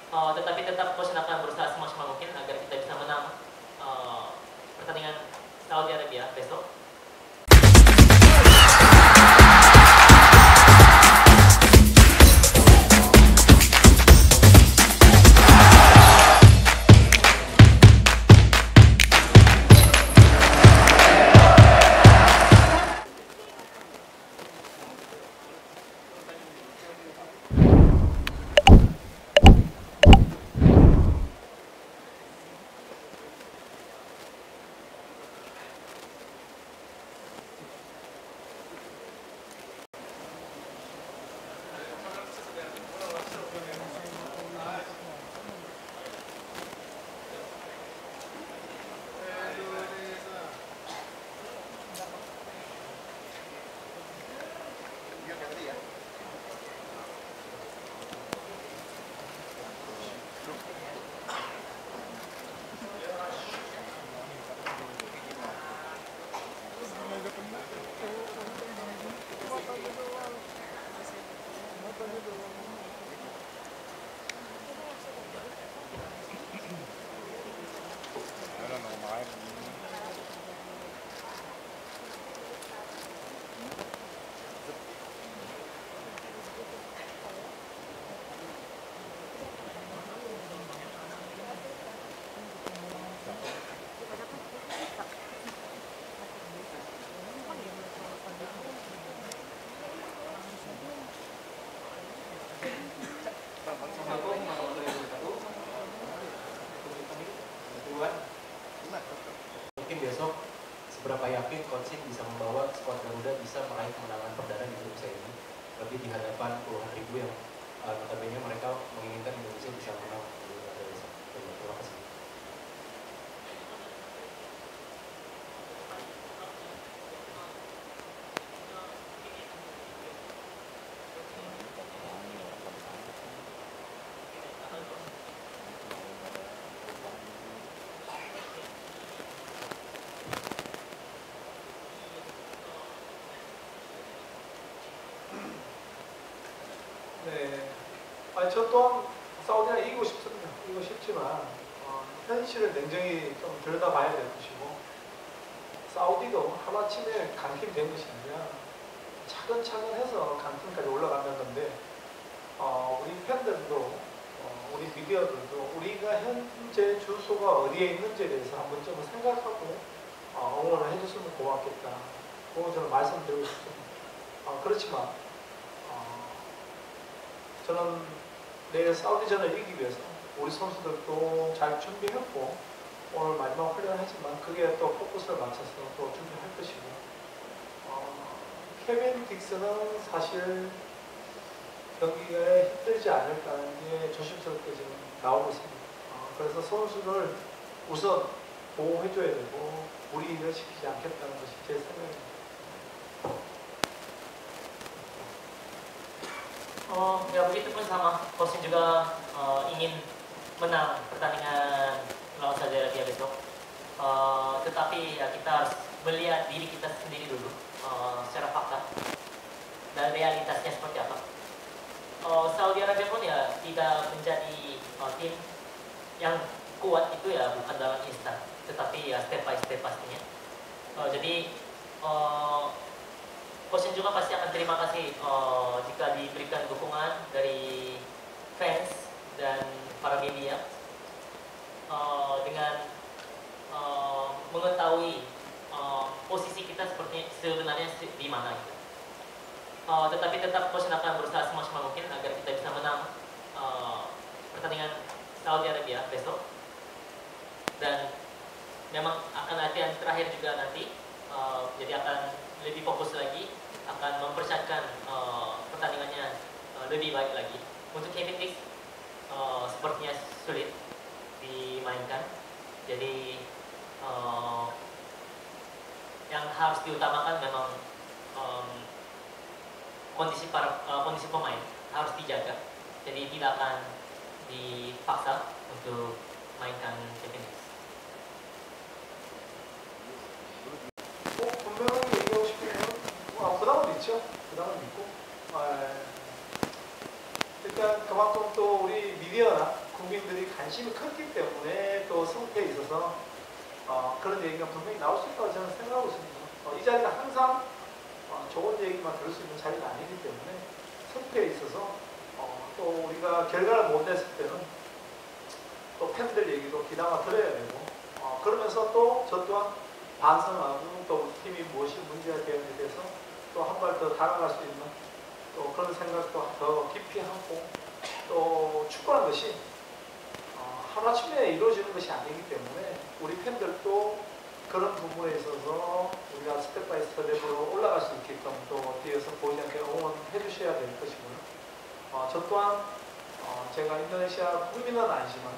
Tetapi tetap coach akan berusaha semaksimal mungkin agar kita bisa menang pertandingan Saudi Arabia besok. Mungkin besok seberapa yakin coach bisa membawa skuad Garuda bisa meraih kemenangan perdana di grup C ini, lebih di hadapan puluhan ribu yang notabene mereka menginginkan Indonesia bisa menang di Garuda besok. Terima kasih. 네, 저 또한 사우디가 이기고 싶습니다. 이기고 싶지만 현실을 냉정히 좀 들여다봐야 될 것이고, 사우디도 하루아침에 강팀된 것이 아니라 차근차근 해서 강팀까지 올라간다는 건데, 우리 팬들도 우리 미디어들도 우리가 현재 주소가 어디에 있는지에 대해서 한번 좀 생각하고 응원을 해줬으면 고맙겠다. 그거 저는 말씀드리고 싶습니다. 그렇지만 저는 내일 사우디전을 이기기 위해서 우리 선수들도 잘 준비했고, 오늘 마지막 훈련을 했지만 그게 또 포커스를 맞춰서 또 준비할 것이고, 케빈 딕스는 사실 경기가 힘들지 않을까 이제 조심스럽게 지금 나오고 있습니다. 그래서 선수를 우선 보호해줘야 되고 무리를 시키지 않겠다는 것이 제 생각입니다. Ya begitu pun sama, coach juga ingin menang pertandingan lawan Saudi Arabia besok. Tetapi ya kita harus melihat diri kita sendiri dulu secara fakta dan realitasnya seperti apa. Saudi Arabia pun ya tidak menjadi tim yang kuat itu ya bukan dalam instan, tetapi ya step by step pastinya. Jadi coach juga pasti akan terima kasih jika diberikan dukungan dari fans dan para media dengan mengetahui posisi kita sebenarnya di mana gitu. Tetapi tetap coach akan berusaha semaksimal mungkin agar kita bisa menang pertandingan Saudi Arabia besok, dan memang akan latihan terakhir juga nanti, jadi akan lebih fokus lagi, akan mempersiapkan pertandingannya lebih baik lagi. Untuk Kevin Dix sepertinya sulit dimainkan, jadi yang harus diutamakan memang kondisi pemain harus dijaga, jadi tidak akan dipaksa untuk mainkan Kevin Dix. 분명하게 얘기하고 싶으면 부담은 있죠. 부담은 있고, 일단 그만큼 또 우리 미디어나 관심이 컸기 때문에 또 성패에 있어서 그런 얘기가 분명히 나올 수 있다고 저는 생각하고 있습니다. 이 자리가 항상 좋은 얘기만 들을 수 있는 자리가 아니기 때문에 성패에 있어서 또 우리가 결과를 못 냈을 때는 또 팬들 얘기도 귀담아 들어야 되고 그러면서 또 저 또한 반성하고 또 우리 팀이 무엇이 문제가 되었는지에 대해서 또 한 발 더 다가갈 수 있는 또 그런 생각도 더 깊이 하고 또 축구라는 것이 하루아침에 이루어지는 것이 아니기 때문에 우리 팬들도 그런 부분에 있어서 우리가 스텝 바이 스텝으로 올라갈 수 있게끔 또 뒤에서 보이지 않게 응원해 주셔야 될 것이고요. 저 또한 제가 인도네시아 국민은 아니지만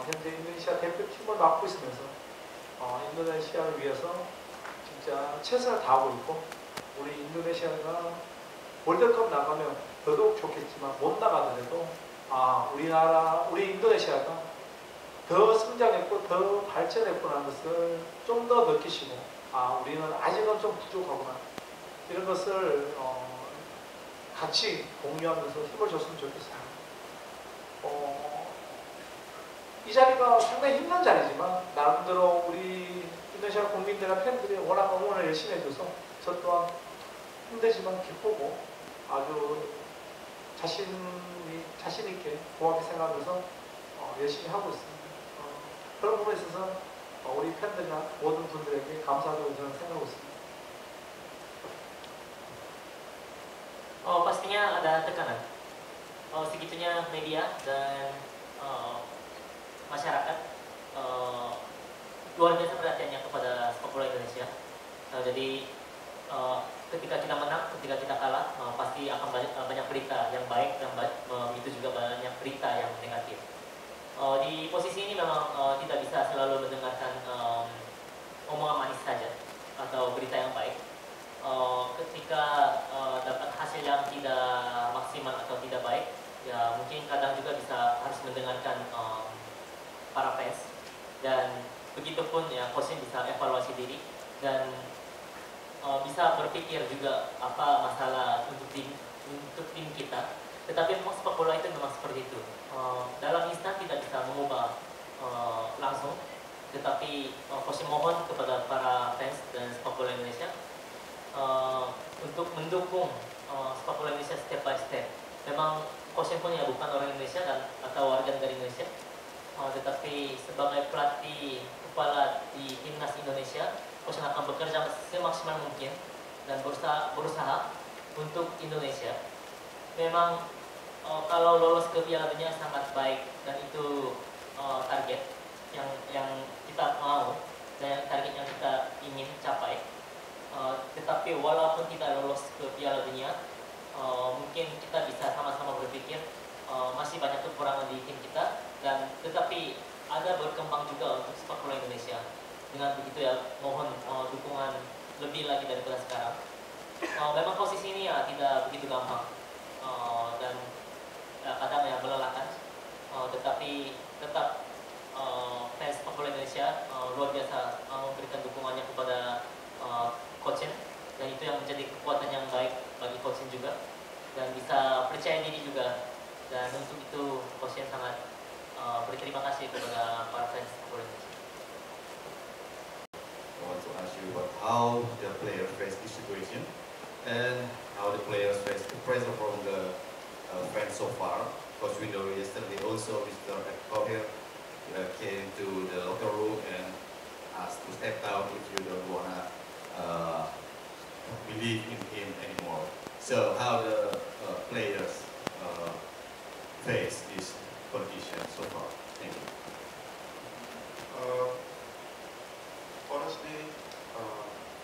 현재 인도네시아 대표팀을 맡고 있으면서 인도네시아를 위해서 진짜 최선을 다하고 있고 우리 인도네시아가 월드컵 나가면 더더욱 좋겠지만 못 나가더라도 우리 인도네시아가 더 성장했고 더 발전했구나 것을 좀 더 느끼시고 우리는 아직은 좀 부족하구나 이런 것을 같이 공유하면서 힘을 줬으면 좋겠어요. 이 자리가 상당히 힘든 자리지만 나름대로 우리 인도네시아 국민들과 팬들이 워낙 응원을 열심히 해줘서 저 또한 힘들지만 기쁘고 아주 자신 있게 고맙게 생각하면서 열심히 하고 있습니다. 그런 부분에 있어서 우리 팬들이나 모든 분들에게 감사하다고 저는 생각하고 있습니다. Pastinya ada tekanan. Segitunya media dan masyarakat luar biasa perhatiannya kepada sepak bola Indonesia. Jadi ketika kita menang, ketika kita kalah, pasti akan banyak berita yang baik dan begitu juga banyak berita yang negatif. Di posisi ini memang tidak bisa selalu mendengarkan omongan manis saja atau berita yang baik. Ketika dapat hasil yang tidak maksimal atau tidak baik, ya mungkin kadang juga harus mendengarkan para fans dan begitupun ya coach bisa evaluasi diri dan bisa berpikir juga apa masalah untuk tim kita. Tetapi memang sepak bola itu memang seperti itu. Dalam instan tidak bisa mengubah langsung, tetapi coach mohon kepada para fans dan sepak bola Indonesia untuk mendukung sepak bola Indonesia step by step. Memang coach pun ya bukan orang Indonesia atau warga negara Indonesia, tetapi sebagai pelatih kepala di timnas Indonesia, coach akan bekerja semaksimal mungkin dan berusaha untuk Indonesia. Memang kalau lolos ke Piala Dunia sangat baik dan itu target yang kita mau dan target yang kita ingin capai. Tetapi walaupun kita lolos ke Piala Dunia, mungkin kita bisa sama-sama berpikir masih banyak kekurangan di tim kita dan tetapi ada berkembang juga untuk sepak bola Indonesia. Dengan begitu ya mohon dukungan lebih lagi daripada sekarang. Memang posisi ini ya tidak begitu gampang dan kadang ya melelahkan, tetapi tetap fans sepak bola Indonesia luar biasa memberikan dukungannya kepada coach dan itu yang menjadi kekuatan yang baik bagi coach juga dan bisa percaya diri juga dan untuk itu coach sangat berterima kasih kepada para fans sepak bola Indonesia. I want to ask you about how the players face this situation and how the players face the pressure from the fans so far. Because we know yesterday also Mr. Ed Coher came to the locker room and asked to step down if you don't wanna believe in him anymore. So how the players face this condition so far? Thank you. Honestly,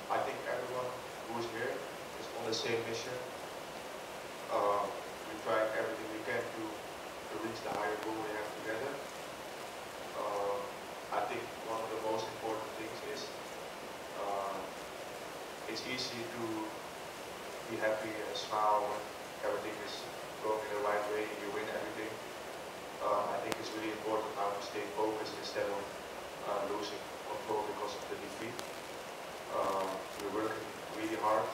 I think everyone who is here is on the same mission. We try everything we can to reach the higher goal we have together. I think one of the most important things is it's easy to be happy and smile when everything is going in the right way and you win everything. I think it's really important now to stay focused instead of losing control because of the defeat. We're working really hard,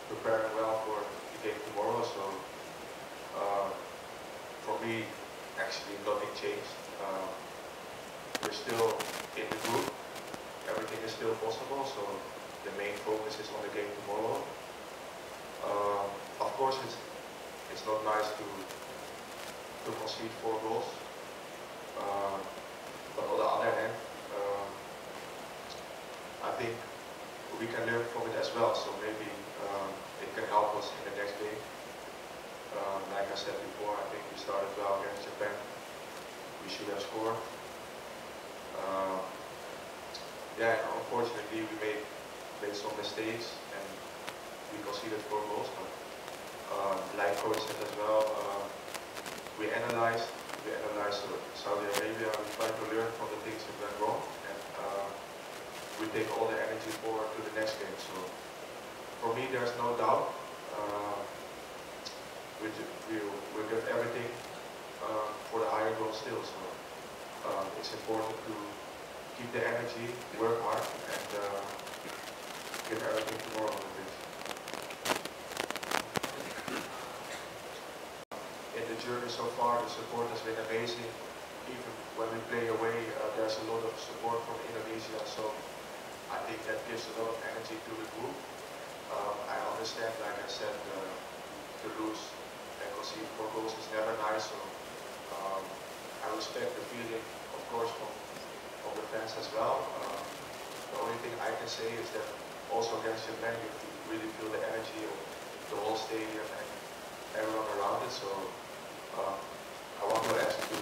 preparing well for the game tomorrow. So for me, actually nothing changed. We're still in the group. Everything is still possible, so the main focus is on the game tomorrow. Of course, it's not nice to concede 4 goals, but on the other hand, I think we can learn from it as well. So maybe it can help us in the next game. Like I said before, I think we started well against Japan. We should have scored. Yeah, unfortunately we made some mistakes and we conceded 4 goals. But like coach said as well, we analyzed Saudi Arabia. We tried to learn from the things that went wrong, and we take all the energy forward to the next game. So for me, there's no doubt. We'll give everything for the higher goal still. So it's important to keep the energy, work hard, and give everything tomorrow on the pitch. In the journey so far, the support has been amazing. Even when we play away, there's a lot of support from Indonesia. So I think that gives a lot of energy to the group. I understand, like I said, to lose and concede 4 goals is never nice. So I respect the feeling, of course, from the fans as well. The only thing I can say is that also against Japan, you really feel the energy of the whole stadium and everyone around it. So I want to ask to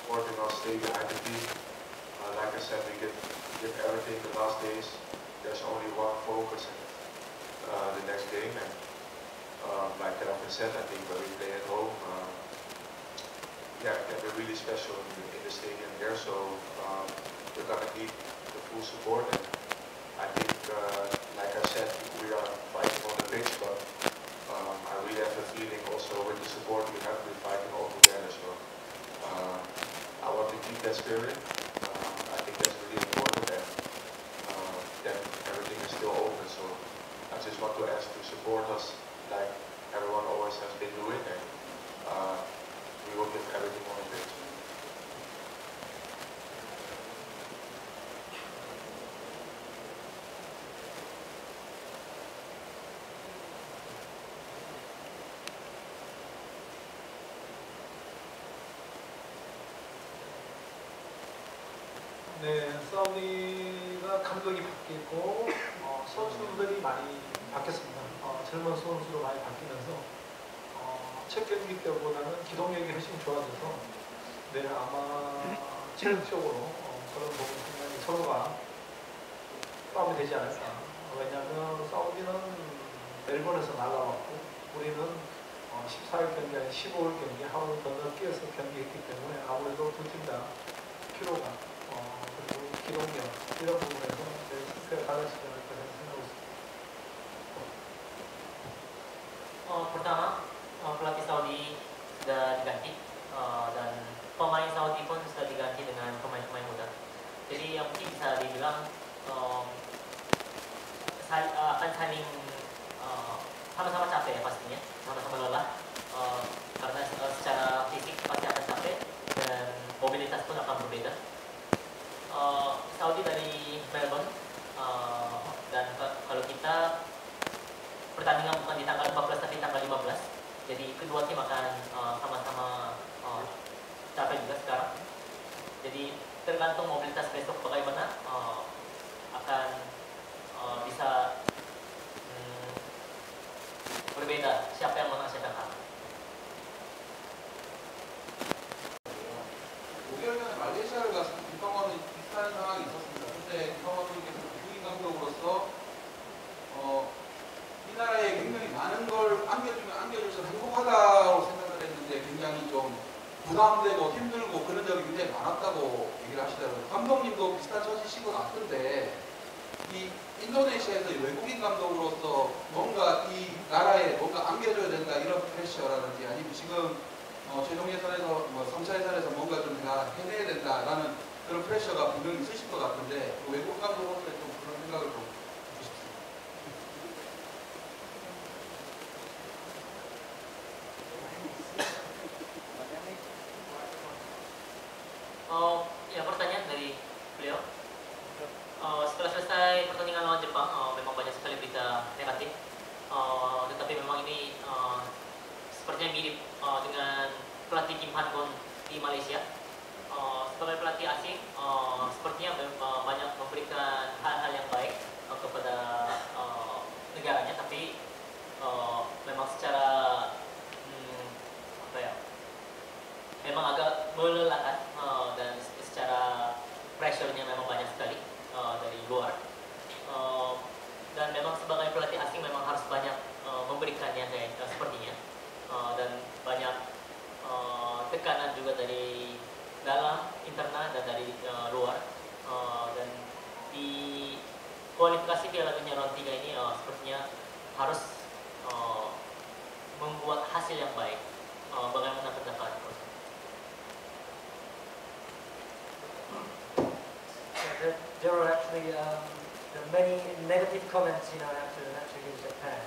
support in our stay behind the team. Like I said, we give everything the last days. There's only one focus in the next game, and like Kelvin said, I think when we play at home, yeah, it can be really special in the stadium there. So we're gonna need the full support, and I think, like I said, we are fighting on the pitch, but I really have a feeling also with the support we have, we're fighting all together. So I want to keep that spirit. I think that's really important, and that everything is still open. So I just want to ask to support us like everyone always has been doing, and we will give everything on the pitch. 네, 사우디가 감독이 바뀌고 선수들이 많이 바뀌었습니다. 젊은 선수로 많이 바뀌면서 첫 경기 때보다는 기동력이 훨씬 좋아져서 네, 아마 체력적으로 그런 부분 상당히 서로가 싸움이 되지 않을까. 왜냐하면 사우디는 멜번에서 날아왔고 우리는 14일 경기 아닌 15일 경기 하루 건너 뛰어서 경기했기 때문에 아무래도 두 팀 다 피로가 그리고 기동력 이런 부분에서 상태가 달라지지 않을까 생각하고 있습니다. Pertama, pelatih Saudi sudah diganti dan pemain Saudi pun sudah diganti dengan pemain-pemain muda. Jadi yang mungkin bisa dibilang akan saling sama-sama capek ya pastinya, sama-sama lelah karena secara fisik pasti akan capek dan mobilitas pun akan berbeda. Saudi dari Melbourne dan kalau kita pertandingan bukan di tanggal 14 tapi tanggal 15, jadi kedua tim akan sama-sama capek juga sekarang. Jadi tergantung mobilitas besok bagaimana akan bisa berbeda siapa yang menang siapa yang kalah. 5개월 전에 말레이시아를 가서 김성원은 비슷한 상황이 있었습니다. 그때 김성원님께서 국인 감독으로서 이 나라에 굉장히 많은 걸 안겨주면 안겨줄수록 행복하다고 생각을 했는데 굉장히 좀 부담되고 힘들고 그런 적이 굉장히 많았다고 얘기를 하시더라고요. 감독님도 비슷한 처지신 것 같은데 이 인도네시아에서 외국인 감독으로서 뭔가 이 나라에 뭔가 안겨줘야 된다 이런 프레셔라든지 아니면 지금 최종 예선에서 3차 예선에서 뭔가 좀 내가 해내야 된다라는 그런 프레셔가 분명히 있으실 것 같은데 외국 감독으로서 좀 그런 생각을 좀 주십시오. Ya, pertanyaan dari beliau. Setelah selesai pertandingan lawan Jepang, memang banyak sekali berita negatif. Tetapi memang ini sepertinya mirip dengan pelatih Kim Han-gon di Malaysia. Sebagai pelatih asing, sepertinya banyak memberikan hal-hal yang baik kepada negaranya, tapi memang secara apa ya, memang agak melelahkan dan secara pressure-nya memang banyak sekali dari luar. Dan memang sebagai pelatih asing memang harus banyak memberikannya kayak sepertinya, dan banyak tekanan juga dari dalam, internal, dan dari luar. Dan di kualifikasi Piala Dunia round 3 ini sepertinya harus membuat hasil yang baik. Bagaimana pendapat? There are actually there are many negative comments, after the match against Japan,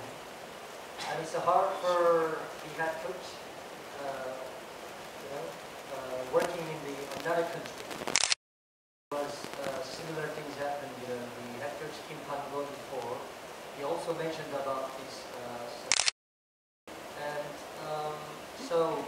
and it's hard for the head coach, working in another country. Was similar things happened. The head coach Kim Han-gon before, he also mentioned about this, and so.